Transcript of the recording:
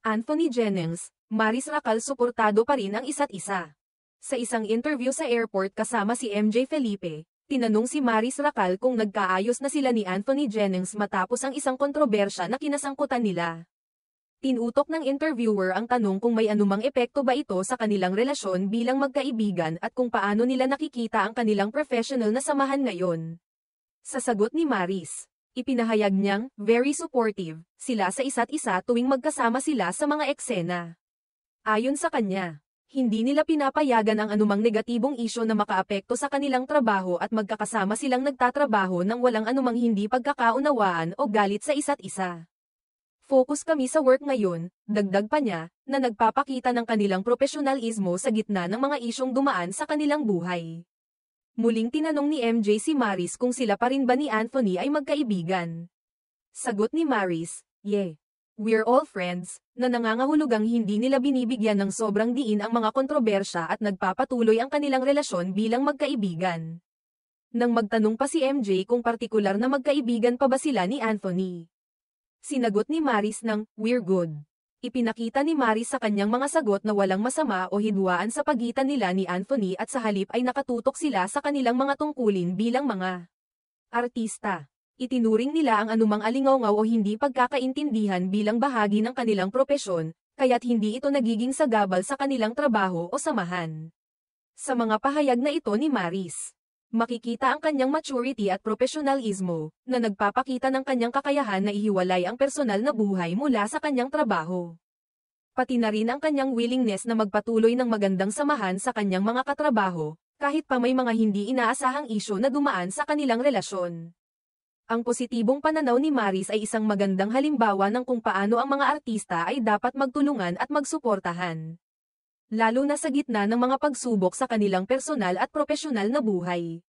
Anthony Jennings, Maris Racal suportado pa rin ang isa't isa. Sa isang interview sa airport kasama si MJ Felipe, tinanong si Maris Racal kung nagkaayos na sila ni Anthony Jennings matapos ang isang kontrobersya na kinasangkutan nila. Tinutok ng interviewer ang tanong kung may anumang epekto ba ito sa kanilang relasyon bilang magkaibigan at kung paano nila nakikita ang kanilang professional na samahan ngayon. Sa sagot ni Maris, ipinahayag niyang, very supportive, sila sa isa't isa tuwing magkasama sila sa mga eksena. Ayon sa kanya, hindi nila pinapayagan ang anumang negatibong isyu na makaapekto sa kanilang trabaho at magkakasama silang nagtatrabaho nang walang anumang hindi pagkakaunawaan o galit sa isa't isa. Focus kami sa work ngayon, dagdag pa niya, na nagpapakita ng kanilang profesionalismo sa gitna ng mga isyong dumaan sa kanilang buhay. Muling tinanong ni MJ si Maris kung sila pa rin ba ni Anthony ay magkaibigan. Sagot ni Maris, yeah. We're all friends, na nangangahulugang hindi nila binibigyan ng sobrang diin ang mga kontrobersya at nagpapatuloy ang kanilang relasyon bilang magkaibigan. Nang magtanong pa si MJ kung partikular na magkaibigan pa ba sila ni Anthony. Sinagot ni Maris ng, we're good. Ipinakita ni Maris sa kanyang mga sagot na walang masama o hidwaan sa pagitan nila ni Anthony at sa halip ay nakatutok sila sa kanilang mga tungkulin bilang mga artista. Itinuring nila ang anumang alingawngaw o hindi pagkakaintindihan bilang bahagi ng kanilang propesyon, kaya't hindi ito nagiging sagabal sa kanilang trabaho o samahan. Sa mga pahayag na ito ni Maris, makikita ang kanyang maturity at profesionalismo, na nagpapakita ng kanyang kakayahan na ihiwalay ang personal na buhay mula sa kanyang trabaho. Pati na rin ang kanyang willingness na magpatuloy ng magandang samahan sa kanyang mga katrabaho, kahit pa may mga hindi inaasahang isyu na dumaan sa kanilang relasyon. Ang positibong pananaw ni Maris ay isang magandang halimbawa ng kung paano ang mga artista ay dapat magtulungan at magsuportahan. Lalo na sa gitna ng mga pagsubok sa kanilang personal at profesional na buhay.